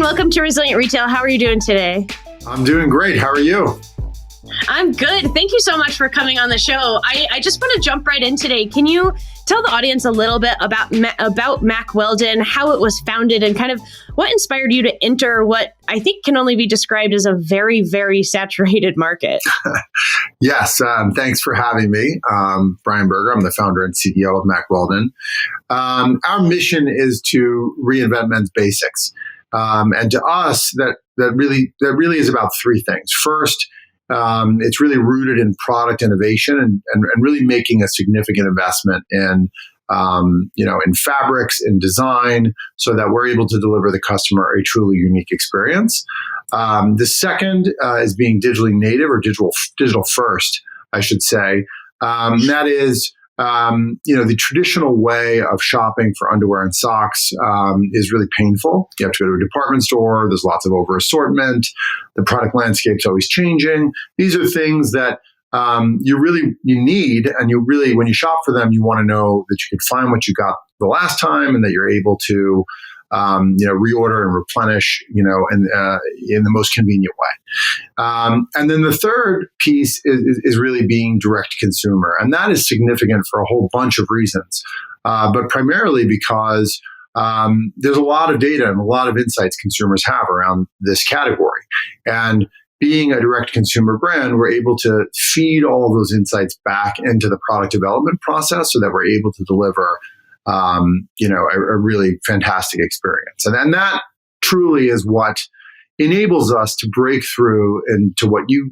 welcome to Resilient Retail. How are you doing today? I'm doing great. How are you? I'm good. Thank you so much for coming on the show. I just want to jump right in today. Can you tell the audience a little bit about Mack Weldon, how it was founded, and kind of what inspired you to enter what I think can only be described as a very, very saturated market? Yes. Thanks for having me. Brian Berger. I'm the founder and CEO of Mack Weldon. Our mission is to reinvent men's basics. And to us, that really is about three things. First, it's really rooted in product innovation and really making a significant investment in fabrics, in design, so that we're able to deliver the customer a truly unique experience. The second is being digitally native, or digital first, I should say. That is, the traditional way of shopping for underwear and socks is really painful. You have to go to a department store. There's lots of over assortment. The product landscape's always changing. These are things that you need, and when you shop for them, you want to know that you can find what you got the last time, and that you're able to reorder and replenish, in the most convenient way. And then the third piece is really being direct to consumer. And that is significant for a whole bunch of reasons, but primarily because there's a lot of data and a lot of insights consumers have around this category. And being a direct consumer brand, we're able to feed all of those insights back into the product development process so that we're able to deliver a really fantastic experience. And then that truly is what enables us to break through into what you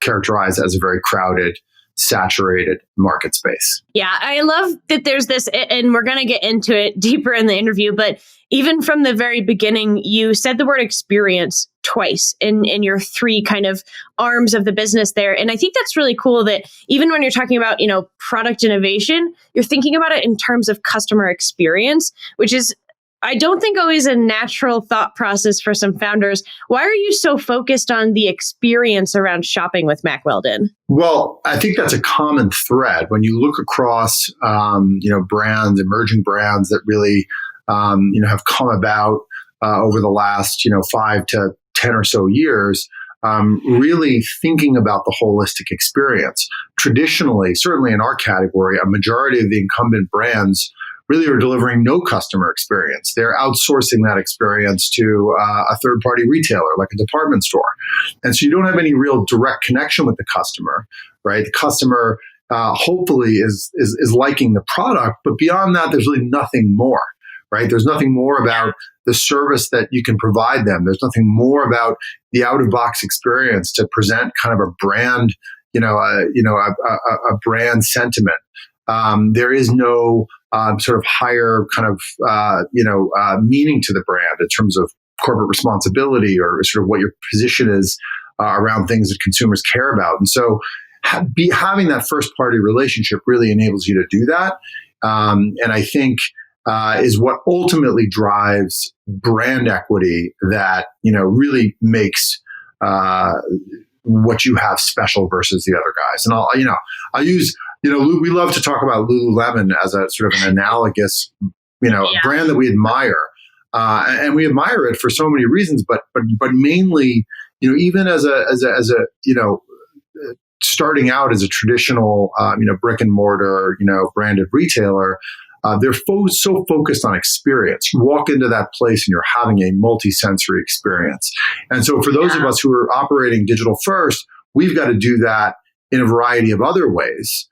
characterize as a very crowded, saturated market space. Yeah, I love that there's this, and we're going to get into it deeper in the interview, but even from the very beginning, you said the word experience twice in your three kind of arms of the business there. And I think that's really cool that even when you're talking about, product innovation, you're thinking about it in terms of customer experience, which is, I don't think, always a natural thought process for some founders. Why are you so focused on the experience around shopping with Mack Weldon? Well, I think that's a common thread when you look across, brands, emerging brands that really, have come about over the last, 5 to 10 or so years. Really thinking about the holistic experience. Traditionally, certainly in our category, a majority of the incumbent brands really are delivering no customer experience. They're outsourcing that experience to a third-party retailer, like a department store. And so you don't have any real direct connection with the customer, right? The customer hopefully is liking the product, but beyond that, there's really nothing more, right? There's nothing more about the service that you can provide them. There's nothing more about the out-of-box experience to present kind of a brand, a brand sentiment. There is no sort of higher kind of, meaning to the brand in terms of corporate responsibility or sort of what your position is around things that consumers care about. And so having that first party relationship really enables you to do that. And I think is what ultimately drives brand equity that, really makes what you have special versus the other guys. And I'll use, we love to talk about Lululemon as a sort of an analogous, brand that we admire. And we admire it for so many reasons, but mainly, even as a starting out as a traditional, brick and mortar, branded retailer, they're so focused on experience. You walk into that place and you're having a multi-sensory experience. And so for those of us who are operating digital first, we've got to do that in a variety of other ways,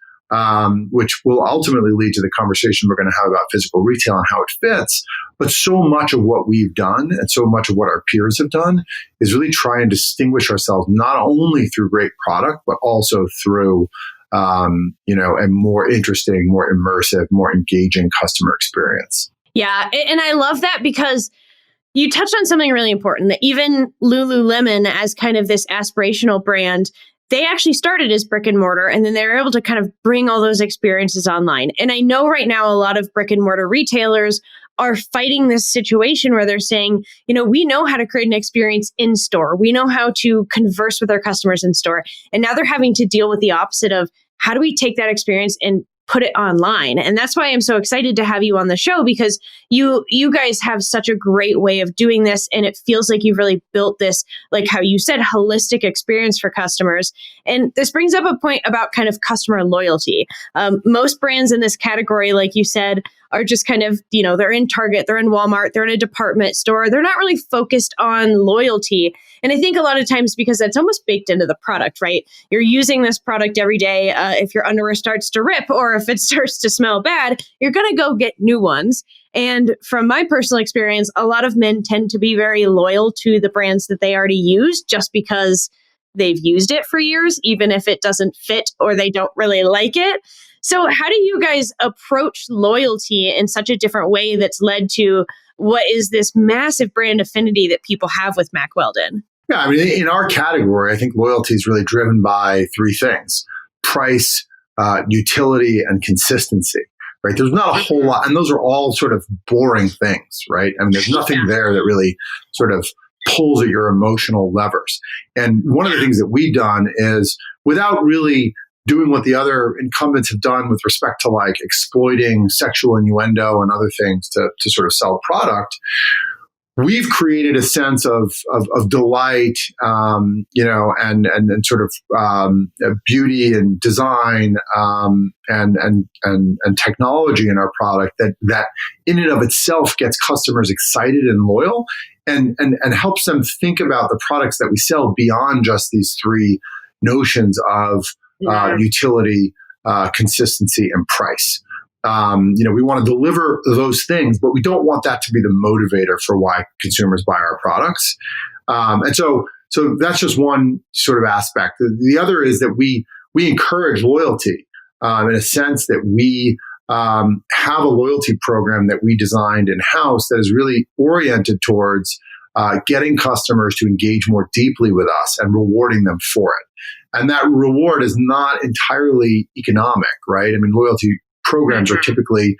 which will ultimately lead to the conversation we're going to have about physical retail and how it fits. But so much of what we've done and so much of what our peers have done is really try and distinguish ourselves not only through great product, but also through a more interesting, more immersive, more engaging customer experience. Yeah. And I love that because you touched on something really important, that even Lululemon as kind of this aspirational brand, they actually started as brick and mortar, and then they were able to kind of bring all those experiences online. And I know right now a lot of brick and mortar retailers are fighting this situation where they're saying, we know how to create an experience in store. We know how to converse with our customers in store. And now they're having to deal with the opposite of how do we take that experience and put it online. And that's why I'm so excited to have you on the show, because you guys have such a great way of doing this. And it feels like you've really built this, like how you said, holistic experience for customers. And this brings up a point about kind of customer loyalty. Most brands in this category, like you said, are just kind of, they're in Target, they're in Walmart, they're in a department store. They're not really focused on loyalty. And I think a lot of times because that's almost baked into the product, right? You're using this product every day. If your underwear starts to rip or if it starts to smell bad, you're going to go get new ones. And from my personal experience, a lot of men tend to be very loyal to the brands that they already use just because they've used it for years, even if it doesn't fit or they don't really like it. So how do you guys approach loyalty in such a different way that's led to what is this massive brand affinity that people have with Mack Weldon? Yeah, I mean, in our category, I think loyalty is really driven by three things: price, utility, and consistency. Right? There's not a whole lot, and those are all sort of boring things, right? I mean, there's nothing there that really sort of pulls at your emotional levers. And one of the things that we've done is, without really doing what the other incumbents have done with respect to like exploiting sexual innuendo and other things to sort of sell product, we've created a sense of delight, and sort of beauty and design, and technology in our product that in and of itself gets customers excited and loyal, and helps them think about the products that we sell beyond just these three notions of utility, consistency, and price. We want to deliver those things, but we don't want that to be the motivator for why consumers buy our products. And so that's just one sort of aspect. The other is that we encourage loyalty in a sense that we have a loyalty program that we designed in-house that is really oriented towards getting customers to engage more deeply with us and rewarding them for it. And that reward is not entirely economic, right? I mean, loyalty programs are typically,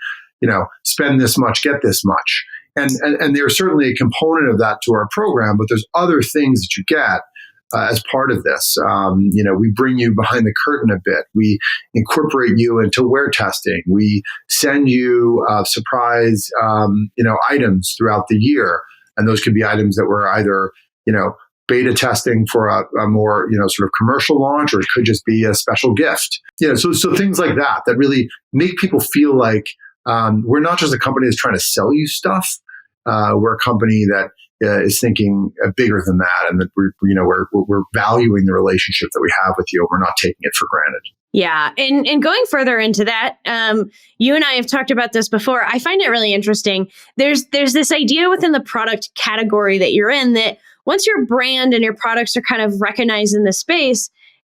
spend this much, get this much. And there's certainly a component of that to our program, but there's other things that you get as part of this. We bring you behind the curtain a bit. We incorporate you into wear testing. We send you surprise, items throughout the year. And those could be items that were either, beta testing for a more, sort of commercial launch, or it could just be a special gift. So things like that really make people feel like we're not just a company that's trying to sell you stuff. We're a company that is thinking bigger than that, and that we're valuing the relationship that we have with you. We're not taking it for granted. Yeah. And going further into that, you and I have talked about this before. I find it really interesting. There's this idea within the product category that you're in that once your brand and your products are kind of recognized in the space,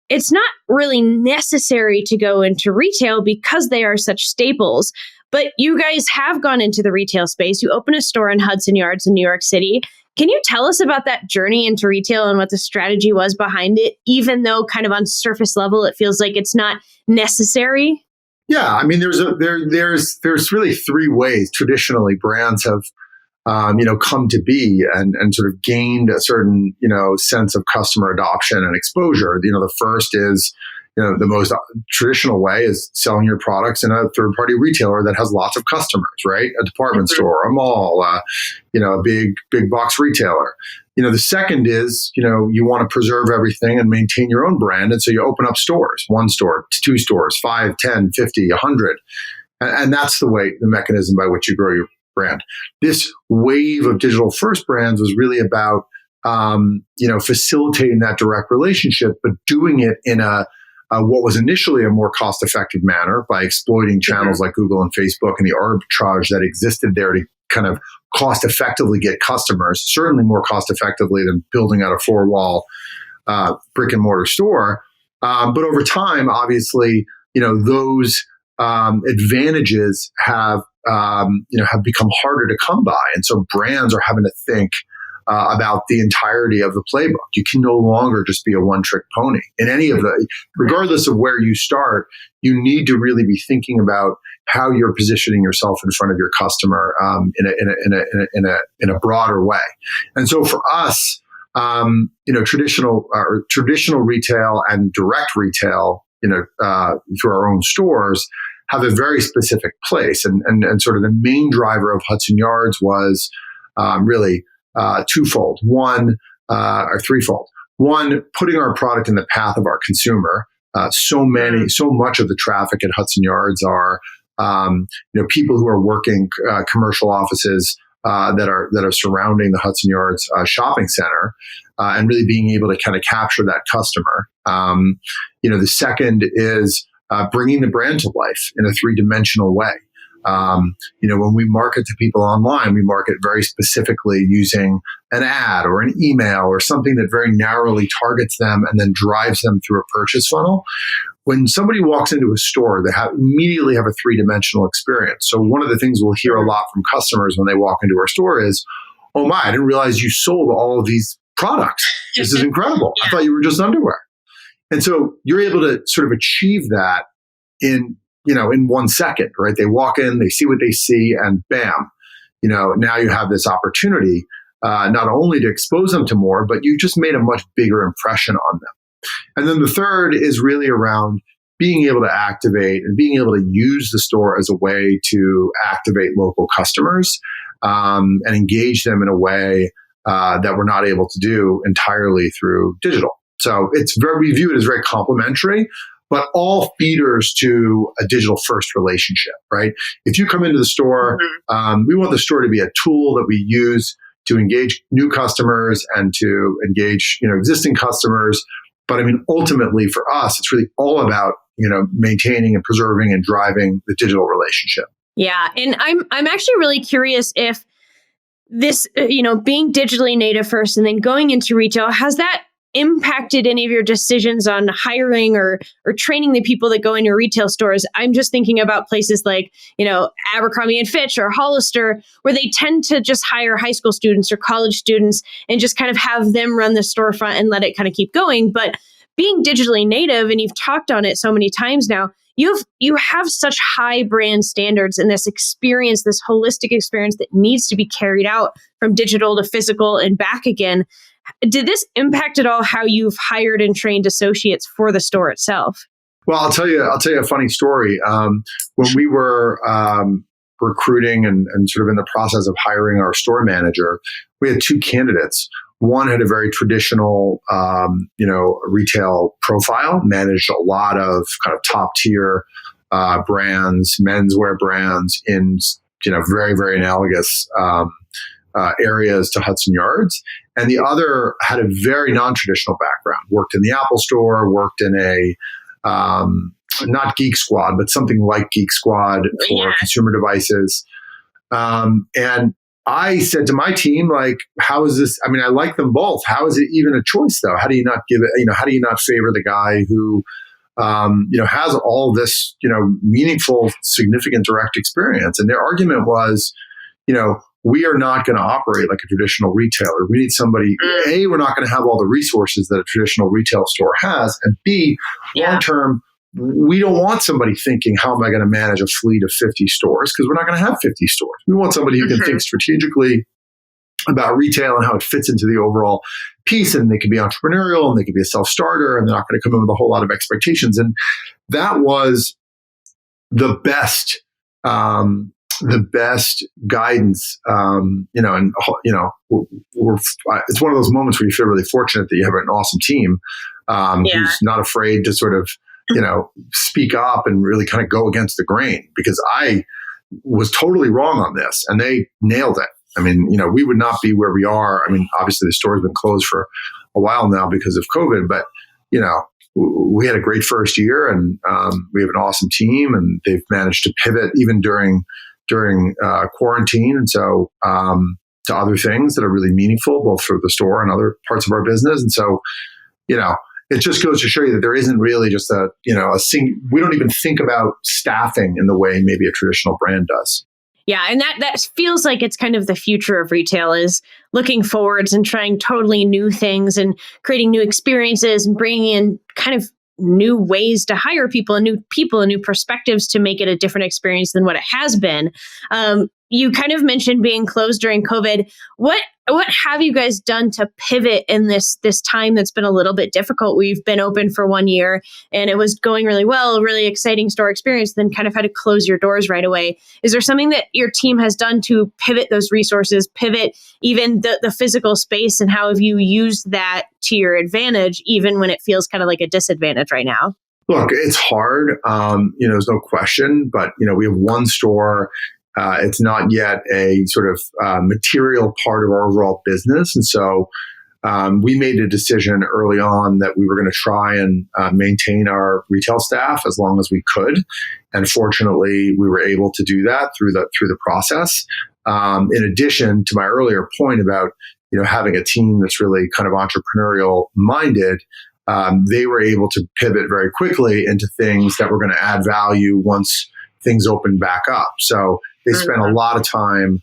it's not really necessary to go into retail because they are such staples. But you guys have gone into the retail space. You opened a store in Hudson Yards in New York City. Can you tell us about that journey into retail and what the strategy was behind it, even though kind of on surface level, it feels like it's not necessary? Yeah, I mean, there's really three ways traditionally brands have come to be and sort of gained a certain sense of customer adoption and exposure. The first is the most traditional way is selling your products in a third-party retailer that has lots of customers, right? A department store, a mall, a big box retailer. The second is, you want to preserve everything and maintain your own brand. And so you open up stores, 1 store, 2 stores, 5, 10, 50, 100. And that's the mechanism by which you grow your brand. This wave of digital first brands was really about, facilitating that direct relationship, but doing it in what was initially a more cost-effective manner by exploiting channels like Google and Facebook and the arbitrage that existed there to kind of cost-effectively get customers, certainly more cost-effectively than building out a 4-wall brick-and-mortar store. But over time, obviously, those advantages have become harder to come by. And so brands are having to think about the entirety of the playbook. You can no longer just be a one-trick pony. In any of regardless of where you start, you need to really be thinking about how you're positioning yourself in front of your customer in a broader way. And so for us, traditional retail and direct retail, through our own stores, have a very specific place. And sort of the main driver of Hudson Yards was really twofold. One, or threefold. One, putting our product in the path of our consumer. So much of the traffic at Hudson Yards are people who are working commercial offices that are surrounding the Hudson Yards shopping center, and really being able to kind of capture that customer. The second is bringing the brand to life in a three-dimensional way. When we market to people online, we market very specifically using an ad or an email or something that very narrowly targets them and then drives them through a purchase funnel. When somebody walks into a store, they immediately have a three-dimensional experience. So one of the things we'll hear a lot from customers when they walk into our store is, "Oh my, I didn't realize you sold all of these products. This is incredible. I thought you were just underwear." And so you're able to sort of achieve that in 1 second, right? They walk in, they see what they see, and bam, now you have this opportunity, not only to expose them to more, but you just made a much bigger impression on them. And then the third is really around being able to activate and being able to use the store as a way to activate local customers, and engage them in a way that we're not able to do entirely through digital. So we view it as very complementary, but all feeders to a digital first relationship, right? If you come into the store, we want the store to be a tool that we use to engage new customers and to engage, existing customers. But I mean, ultimately for us, it's really all about, maintaining and preserving and driving the digital relationship. Yeah. And I'm actually really curious if this, being digitally native first and then going into retail, has that impacted any of your decisions on hiring or training the people that go in your retail stores? I'm just thinking about places like, Abercrombie and Fitch or Hollister, where they tend to just hire high school students or college students and just kind of have them run the storefront and let it kind of keep going. But being digitally native, and you've talked on it so many times now, you have such high brand standards and this experience, this holistic experience that needs to be carried out from digital to physical and back again. Did this impact at all how you've hired and trained associates for the store itself? Well, I'll tell you a funny story. When we were recruiting and sort of in the process of hiring our store manager, we had two candidates. One had a very traditional, retail profile, managed a lot of kind of top tier brands, menswear brands in, very, very analogous areas to Hudson Yards. And the other had a very non-traditional background, worked in the Apple store, worked in a, not Geek Squad, but something like Geek Squad for consumer devices. And I said to my team, like, how is this? I mean, I like them both. How is it even a choice though? How do you not give it, how do you not favor the guy who, has all this, meaningful, significant direct experience? And their argument was, we are not going to operate like a traditional retailer. We need somebody, A, we're not going to have all the resources that a traditional retail store has. And B, long term, we don't want somebody thinking, how am I going to manage a fleet of 50 stores? Because we're not going to have 50 stores. We want somebody who can think strategically about retail and how it fits into the overall piece. And they can be entrepreneurial and they can be a self-starter and they're not going to come in with a whole lot of expectations. And that was the best guidance, it's one of those moments where you feel really fortunate that you have an awesome team who's not afraid to sort of, speak up and really kind of go against the grain, because I was totally wrong on this and they nailed it. I mean, we would not be where we are. I mean, obviously the store has been closed for a while now because of COVID, but, we had a great first year and we have an awesome team and they've managed to pivot even during quarantine. And so, to other things that are really meaningful, both for the store and other parts of our business. And so, it just goes to show you that there isn't really just we don't even think about staffing in the way maybe a traditional brand does. Yeah. And that feels like it's kind of the future of retail, is looking forwards and trying totally new things and creating new experiences and bringing in kind of new ways to hire people and new perspectives to make it a different experience than what it has been. You kind of mentioned being closed during COVID. What what have you guys done to pivot in this time that's been a little bit difficult? We've been open for 1 year and it was going really well, really exciting store experience, then kind of had to close your doors right away. Is there something that your team has done to pivot those resources, pivot even the physical space, and how have you used that to your advantage, even when it feels kind of like a disadvantage right now? Look, it's hard. There's no question, but, we have one store. It's not yet a sort of material part of our overall business. And so we made a decision early on that we were going to try and maintain our retail staff as long as we could. And fortunately, we were able to do that through the process. In addition to my earlier point about, having a team that's really kind of entrepreneurial minded, they were able to pivot very quickly into things that were going to add value once things opened back up. So they spent a lot of time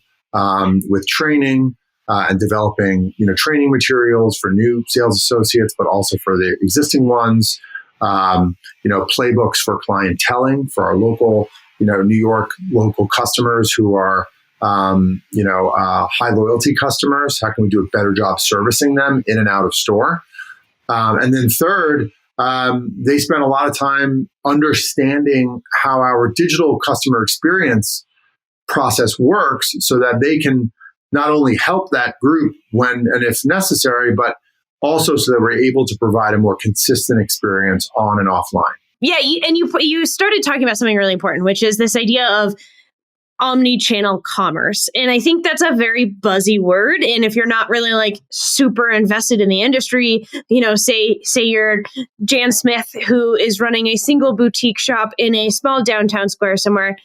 with training and developing, training materials for new sales associates, but also for the existing ones. Playbooks for clienteling for our local, New York local customers who are, high loyalty customers. How can we do a better job servicing them in and out of store? And then third, they spent a lot of time understanding how our digital customer experience process works so that they can not only help that group when and if necessary, but also so that we're able to provide a more consistent experience on and offline. Yeah, you started talking about something really important, which is this idea of omnichannel commerce. And I think that's a very buzzy word. And if you're not really like super invested in the industry, say you're Jan Smith, who is running a single boutique shop in a small downtown square somewhere,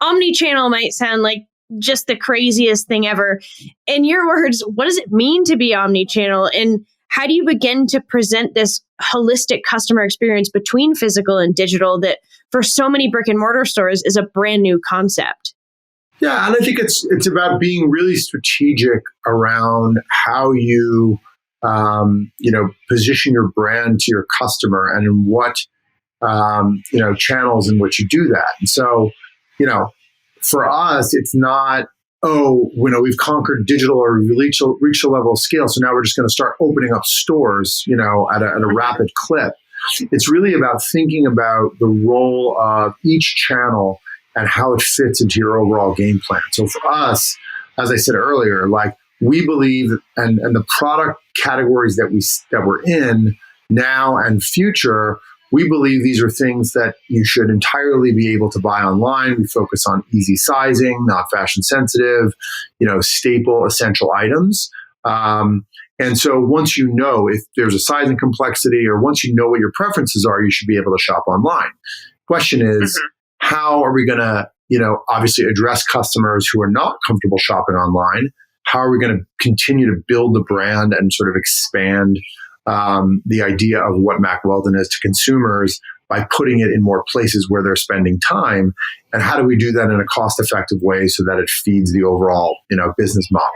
omnichannel might sound like just the craziest thing ever. In your words, what does it mean to be omnichannel? And how do you begin to present this holistic customer experience between physical and digital that for so many brick and mortar stores is a brand new concept? Yeah, and I think it's about being really strategic around how you position your brand to your customer and in what channels in which you do that. And so, for us, it's not we've conquered digital or reached a level of scale, so now we're just going to start opening up stores at a rapid clip. It's really about thinking about the role of each channel and how it fits into your overall game plan. So for us, as I said earlier, we believe and the product categories that we're in now and future, we believe these are things that you should entirely be able to buy online. We focus on easy sizing, not fashion sensitive, staple essential items. And so once if there's a sizing complexity or once you know what your preferences are, you should be able to shop online. Question is, how are we going to, obviously address customers who are not comfortable shopping online? How are we going to continue to build the brand and sort of expand the idea of what Mack Weldon is to consumers by putting it in more places where they're spending time? And how do we do that in a cost-effective way so that it feeds the overall, business model?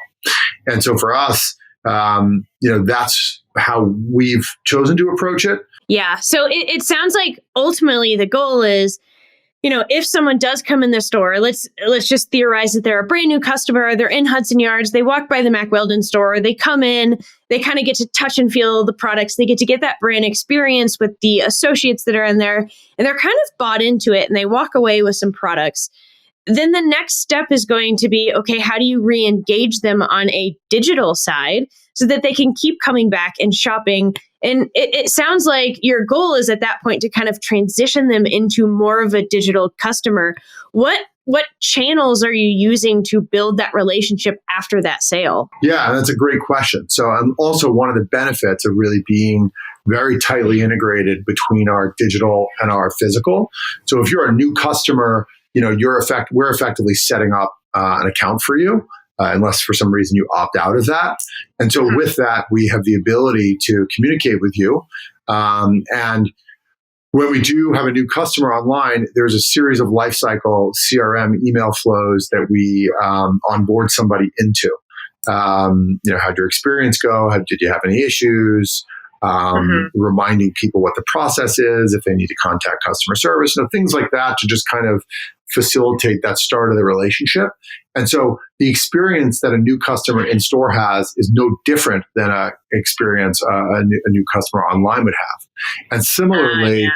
And so for us, that's how we've chosen to approach it. Yeah. So it sounds like ultimately the goal is, if someone does come in the store, let's just theorize that they're a brand new customer, they're in Hudson Yards, they walk by the Mack Weldon store, they come in, they kind of get to touch and feel the products, they get to get that brand experience with the associates that are in there, and they're kind of bought into it and they walk away with some products. Then the next step is going to be, okay, how do you re-engage them on a digital side so that they can keep coming back and shopping? And it sounds like your goal is at that point to kind of transition them into more of a digital customer. What channels are you using to build that relationship after that sale? Yeah, that's a great question. So also one of the benefits of really being very tightly integrated between our digital and our physical. So if you're a new customer, we're effectively setting up an account for you, unless for some reason you opt out of that. And so with that, we have the ability to communicate with you. And when we do have a new customer online, there's a series of lifecycle CRM email flows that we onboard somebody into. How'd your experience go? Did you have any issues? Reminding people what the process is, if they need to contact customer service, things like that to just kind of facilitate that start of the relationship. And so the experience that a new customer in store has is no different than a experience a new customer online would have. And similarly,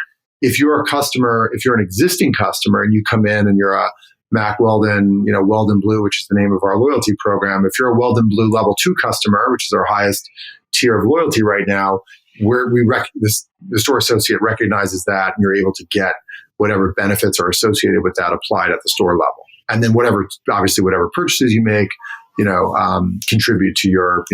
if you're a customer, if you're an existing customer and you come in and you're a Mack Weldon, Weldon Blue, which is the name of our loyalty program. If you're a Weldon Blue level 2 customer, which is our highest tier of loyalty right now, the store associate recognizes that, and you're able to get whatever benefits are associated with that applied at the store level. And then whatever purchases you make, contribute to your,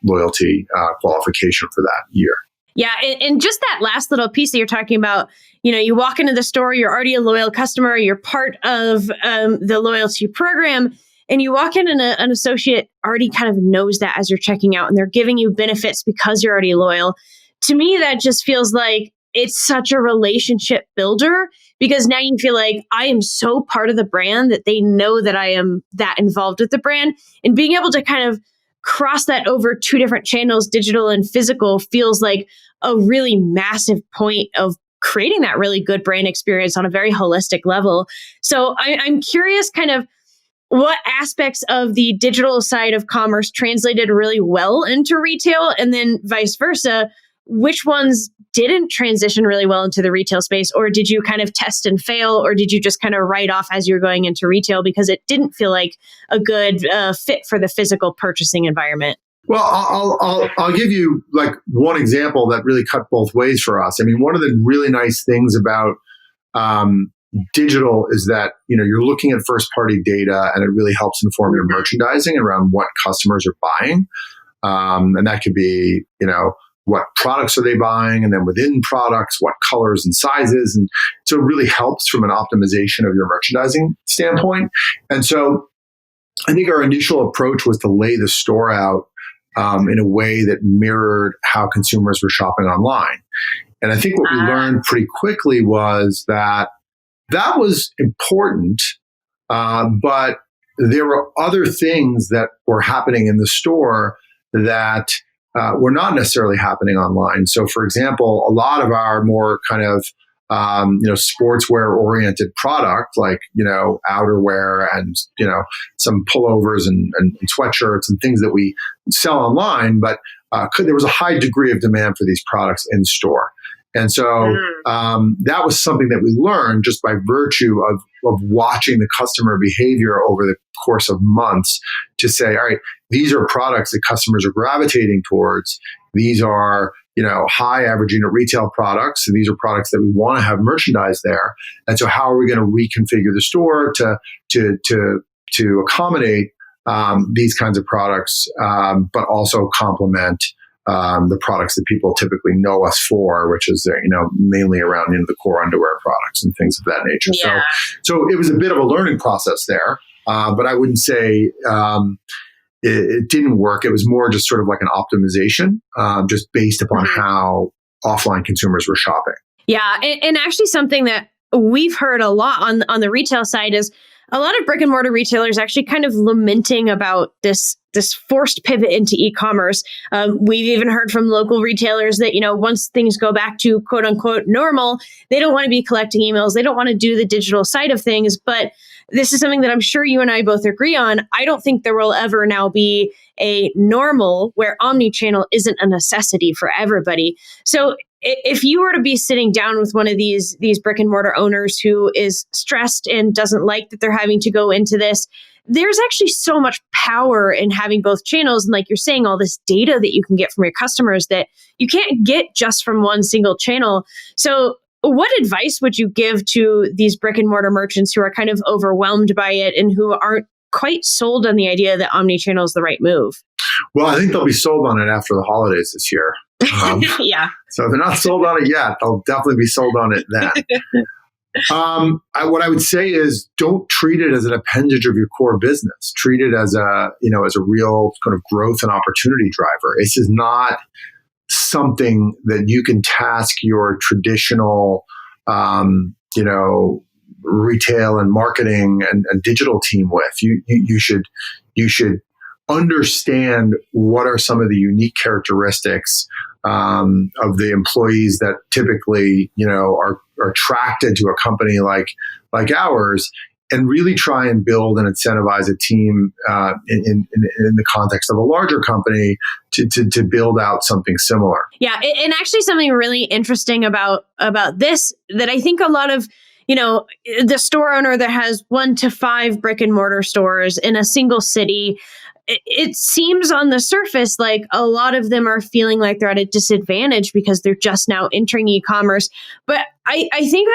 loyalty qualification for that year. Yeah. And just that last little piece that you're talking about, you walk into the store, you're already a loyal customer, you're part of the loyalty program, and you walk in and an associate already kind of knows that as you're checking out, and they're giving you benefits because you're already loyal. To me, that just feels like it's such a relationship builder, because now you feel like I am so part of the brand that they know that I am that involved with the brand, and being able to kind of cross that over 2 different channels, digital and physical, feels like a really massive point of creating that really good brand experience on a very holistic level. So I'm curious kind of what aspects of the digital side of commerce translated really well into retail, and then vice versa, which ones didn't transition really well into the retail space, or did you kind of test and fail, or did you just kind of write off as you're going into retail because it didn't feel like a good fit for the physical purchasing environment? Well, I'll give you like one example that really cut both ways for us. I mean, one of the really nice things about digital is that, you're looking at first party data, and it really helps inform your merchandising around what customers are buying. And that could be, what products are they buying? And then within products, what colors and sizes. And so it really helps from an optimization of your merchandising standpoint. And so I think our initial approach was to lay the store out in a way that mirrored how consumers were shopping online. And I think what we learned pretty quickly was that was important, but there were other things that were happening in the store that were not necessarily happening online. So, for example, a lot of our more kind of sportswear-oriented product, like outerwear and some pullovers and sweatshirts and things that we sell online, but there was a high degree of demand for these products in store. And so that was something that we learned just by virtue of watching the customer behavior over the course of months to say, all right, these are products that customers are gravitating towards. These are, high average unit retail products. And these are products that we want to have merchandise there. And so how are we going to reconfigure the store to accommodate these kinds of products, but also complement the products that people typically know us for, which is mainly around the core underwear products and things of that nature. Yeah. So it was a bit of a learning process there, but I wouldn't say it didn't work. It was more just sort of like an optimization, just based upon how offline consumers were shopping. Yeah, and actually something that we've heard a lot on the retail side is a lot of brick and mortar retailers actually kind of lamenting about this forced pivot into e-commerce. We've even heard from local retailers that, once things go back to quote unquote normal, they don't want to be collecting emails. They don't want to do the digital side of things. But this is something that I'm sure you and I both agree on. I don't think there will ever now be a normal where omnichannel isn't a necessity for everybody. So if you were to be sitting down with one of these brick and mortar owners who is stressed and doesn't like that they're having to go into this, there's actually so much power in having both channels. And like you're saying, all this data that you can get from your customers that you can't get just from one single channel. So what advice would you give to these brick and mortar merchants who are kind of overwhelmed by it and who aren't quite sold on the idea that omnichannel is the right move? Well, I think they'll be sold on it after the holidays this year. Yeah. So if they're not sold on it yet, they'll definitely be sold on it then. What I would say is don't treat it as an appendage of your core business. Treat it as a real kind of growth and opportunity driver. This is not something that you can task your traditional, retail and marketing and digital team with. You should understand what are some of the unique characteristics of the employees that typically, are attracted to a company like ours, and really try and build and incentivize a team in the context of a larger company to build out something similar. Yeah, and actually something really interesting about this that I think a lot of, the store owner that has 1 to 5 brick and mortar stores in a single city, it seems on the surface like a lot of them are feeling like they're at a disadvantage because they're just now entering e-commerce. But I think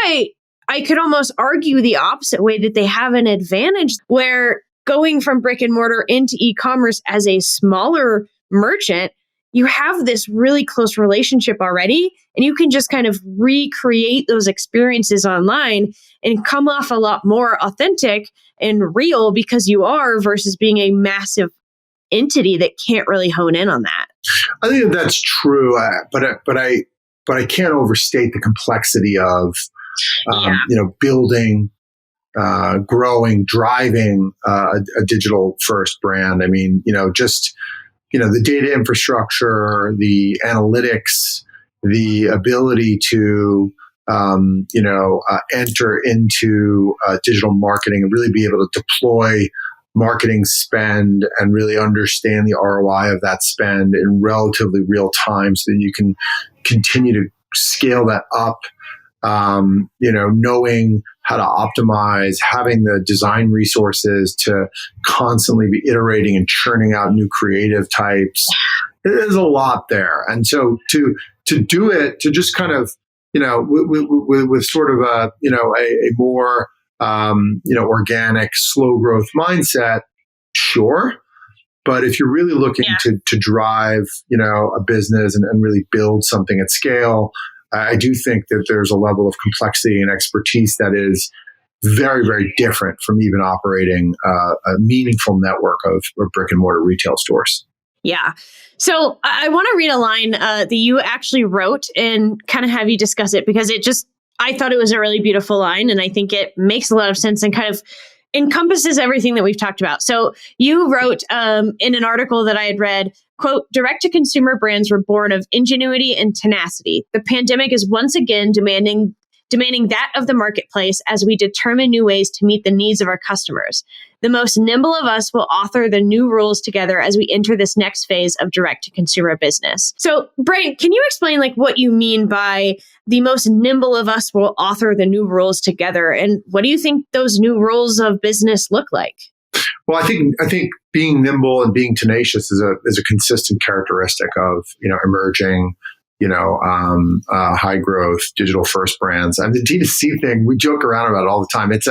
I could almost argue the opposite way, that they have an advantage where going from brick and mortar into e-commerce as a smaller merchant, you have this really close relationship already, and you can just kind of recreate those experiences online and come off a lot more authentic and real because you are, versus being a massive entity that can't really hone in on that. I think that's true, but I can't overstate the complexity of building, growing, driving a digital first brand. I mean, the data infrastructure, the analytics, the ability to enter into digital marketing and really be able to deploy marketing spend and really understand the ROI of that spend in relatively real time so that you can continue to scale that up. Knowing how to optimize, having the design resources to constantly be iterating and churning out new creative types. There's a lot there. And so to do it, to just kind of, with sort of a more, organic, slow growth mindset, sure. But if you're really looking to drive, a business and really build something at scale, I do think that there's a level of complexity and expertise that is very, very different from even operating a meaningful network of brick and mortar retail stores. Yeah. So I want to read a line that you actually wrote and kind of have you discuss it, because I thought it was a really beautiful line, and I think it makes a lot of sense and kind of encompasses everything that we've talked about. So you wrote in an article that I had read, quote, "Direct-to-consumer brands were born of ingenuity and tenacity. The pandemic is once again demanding that of the marketplace as we determine new ways to meet the needs of our customers. The most nimble of us will author the new rules together as we enter this next phase of direct-to-consumer business." So, Brian, can you explain what you mean by the most nimble of us will author the new rules together? And what do you think those new rules of business look like? Well, I think being nimble and being tenacious is a consistent characteristic of emerging, high growth digital first brands. And the D2C thing, we joke around about it all the time. It's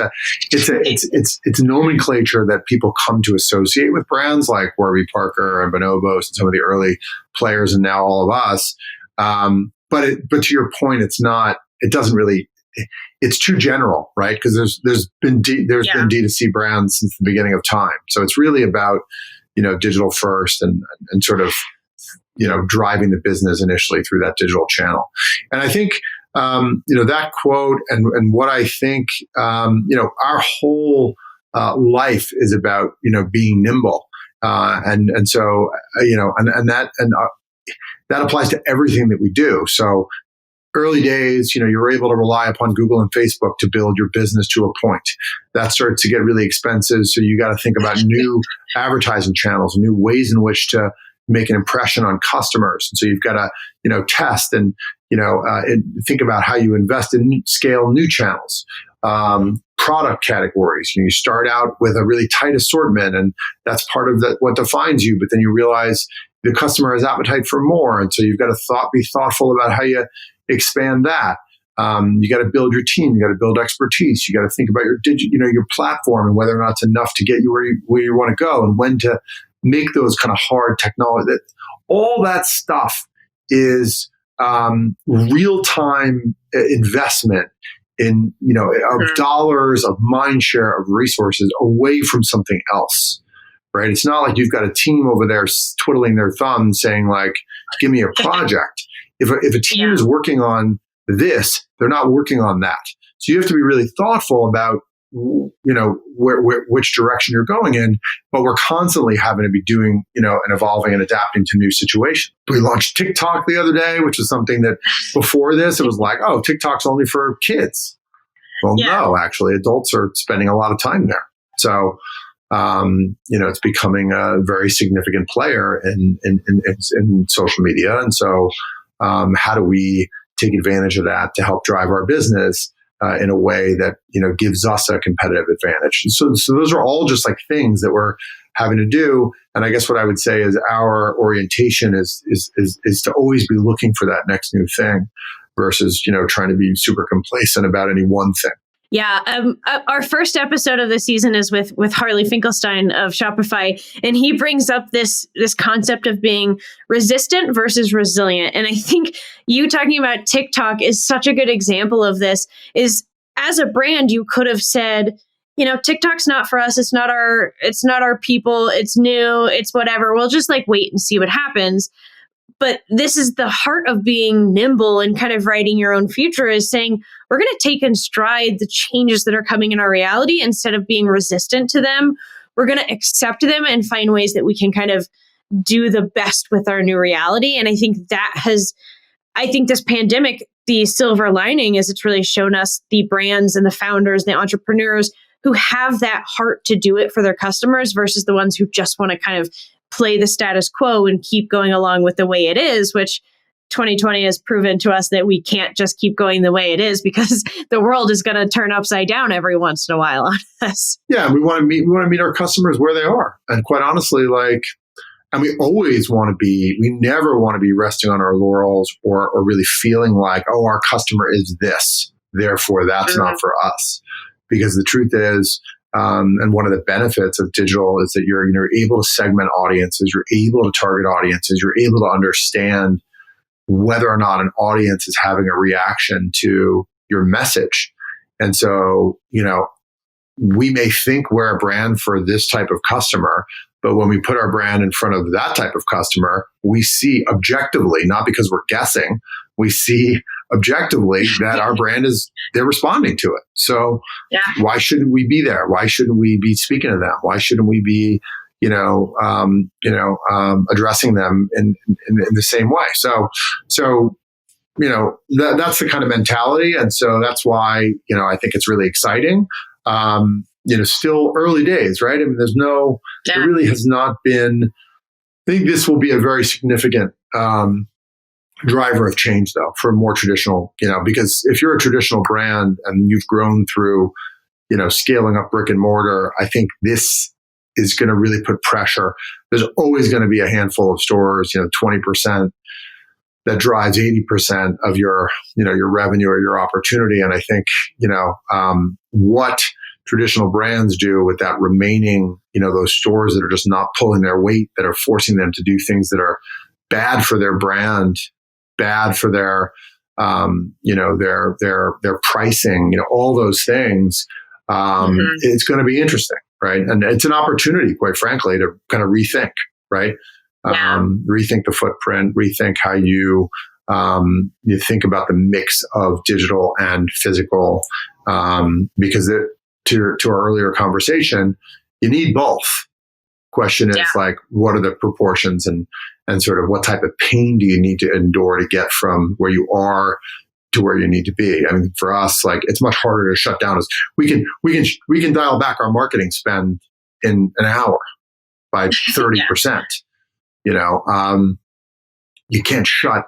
nomenclature that people come to associate with brands like Warby Parker and Bonobos and some of the early players, and now all of us. But to your point, it's not. It doesn't really. It's too general, right? Because there's been D2C brands since the beginning of time. So it's really about digital first and sort of driving the business initially through that digital channel. And I think that quote and what I think our whole life is about being nimble, and so that applies to everything that we do. So early days, you were able to rely upon Google and Facebook to build your business to a point. That starts to get really expensive. So you got to think about new advertising channels, new ways in which to make an impression on customers. And so you've got to, test and, think about how you invest in scale new channels, product categories. You start out with a really tight assortment, and that's part of what defines you. But then you realize the customer has appetite for more. And so you've got to be thoughtful about how you expand that. You got to build your team. You got to build expertise. You got to think about your platform and whether or not it's enough to get you where you want to go, and when to make those kind of hard technology. All that stuff is real-time investment in of dollars, of mind share, of resources away from something else. Right? It's not like you've got a team over there twiddling their thumbs saying "Give me a project." If a team is working on this, they're not working on that. So you have to be really thoughtful about which direction you're going in. But we're constantly having to be doing and evolving and adapting to new situations. We launched TikTok the other day, which is something that before this it was like, oh, TikTok's only for kids. Well, no, actually, adults are spending a lot of time there. So, it's becoming a very significant player in social media. And so, how do we take advantage of that to help drive our business in a way that, gives us a competitive advantage? So those are all just like things that we're having to do. And I guess what I would say is our orientation is to always be looking for that next new thing versus, trying to be super complacent about any one thing. Yeah. Our first episode of the season is with Harley Finkelstein of Shopify. And he brings up this concept of being resistant versus resilient. And I think you talking about TikTok is such a good example of this. Is as a brand, you could have said, TikTok's not for us. It's not our people. It's new. It's whatever. We'll just wait and see what happens. But this is the heart of being nimble and kind of writing your own future, is saying we're going to take in stride the changes that are coming in our reality instead of being resistant to them. We're going to accept them and find ways that we can kind of do the best with our new reality. And I think this pandemic, the silver lining is it's really shown us the brands and the founders, the entrepreneurs who have that heart to do it for their customers versus the ones who just want to kind of play the status quo and keep going along with the way it is, which 2020 has proven to us that we can't just keep going the way it is because the world is going to turn upside down every once in a while on us. Yeah, we want to meet our customers where they are. And quite honestly, and we always want to be, we never want to be resting on our laurels or really feeling like, oh, our customer is this, therefore that's not for us. Because the truth is, and one of the benefits of digital is that you're able to segment audiences, you're able to target audiences, you're able to understand whether or not an audience is having a reaction to your message. And so, we may think we're a brand for this type of customer, but when we put our brand in front of that type of customer, we see objectively, not because we're guessing, we see objectively that our brand they're responding to it. So why shouldn't we be there? Why shouldn't we be speaking to them? Why shouldn't we be, addressing them in the same way? So, that's the kind of mentality. And so that's why, I think it's really exciting. Still early days, right? I mean, there really has not been, I think this will be a very significant, driver of change though for more traditional, because if you're a traditional brand and you've grown through, scaling up brick and mortar, I think this is going to really put pressure. There's always going to be a handful of stores, 20% that drives 80% of your revenue or your opportunity. And I think, what traditional brands do with that remaining, those stores that are just not pulling their weight, that are forcing them to do things that are bad for their brand, bad for their, their pricing, all those things. It's going to be interesting, right? And it's an opportunity, quite frankly, to kind of rethink, right? Rethink the footprint, rethink how you think about the mix of digital and physical, because to our earlier conversation, you need both. Question is what are the proportions and sort of what type of pain do you need to endure to get from where you are to where you need to be? I mean, for us, it's much harder to shut down. As we can dial back our marketing spend in an hour by 30%. You can't shut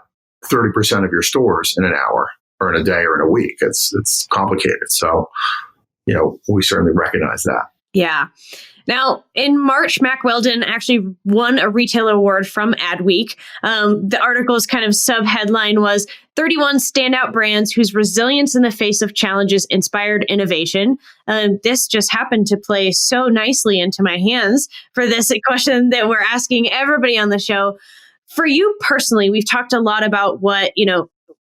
30% of your stores in an hour or in a day or in a week. It's complicated. So, we certainly recognize that. Yeah. Now, in March, Mack Weldon actually won a retail award from Adweek. The article's kind of sub-headline was 31 standout brands whose resilience in the face of challenges inspired innovation. This just happened to play so nicely into my hands for this question that we're asking everybody on the show. For you personally, we've talked a lot about what,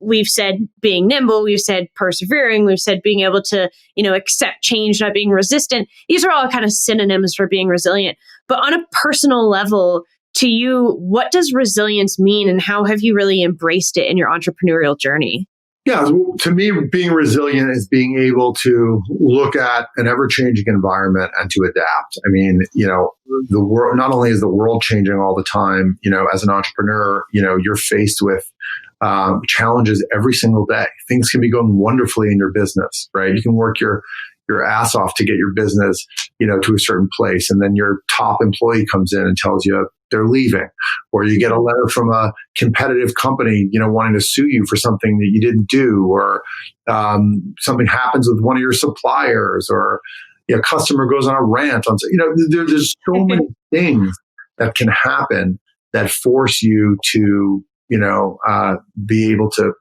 we've said being nimble, we've said persevering, we've said being able to, accept change, not being resistant. These are all kind of synonyms for being resilient. But on a personal level, to you, what does resilience mean and how have you really embraced it in your entrepreneurial journey? Yeah, to me, being resilient is being able to look at an ever-changing environment and to adapt. I mean, the world, not only is the world changing all the time, as an entrepreneur, you're faced with challenges every single day. Things can be going wonderfully in your business, right? You can work your ass off to get your business, to a certain place. And then your top employee comes in and tells you they're leaving, or you get a letter from a competitive company, wanting to sue you for something that you didn't do, or something happens with one of your suppliers, or a customer goes on a rant on, there's so many things that can happen that force you to, be able to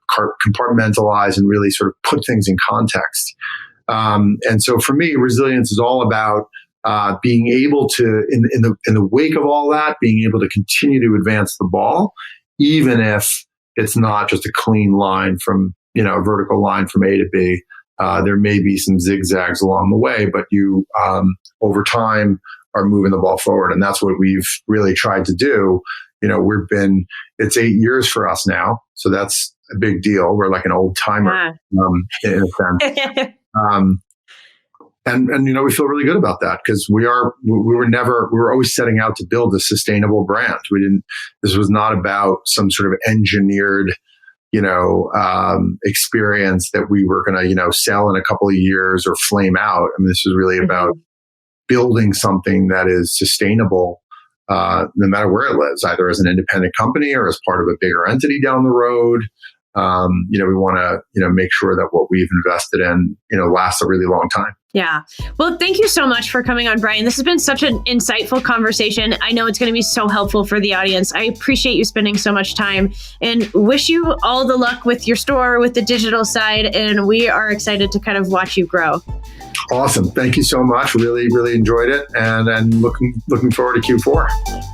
compartmentalize and really sort of put things in context. And so for me, resilience is all about being able to, in the wake of all that, being able to continue to advance the ball, even if it's not just a clean line from, a vertical line from A to B. There may be some zigzags along the way, but you, over time, are moving the ball forward. And that's what we've really tried to do. It's 8 years for us now. So that's a big deal. We're like an old timer, in a sense. And we feel really good about that, because we were always setting out to build a sustainable brand. This was not about some sort of engineered, experience that we were going to, sell in a couple of years or flame out. I mean, this is really about building something that is sustainable, no matter where it lives, either as an independent company or as part of a bigger entity down the road. We want to, make sure that what we've invested in, lasts a really long time. Yeah. Well, thank you so much for coming on, Brian. This has been such an insightful conversation. I know it's going to be so helpful for the audience. I appreciate you spending so much time and wish you all the luck with your store, with the digital side. And we are excited to kind of watch you grow. Awesome. Thank you so much. Really, really enjoyed it. And looking forward to Q4.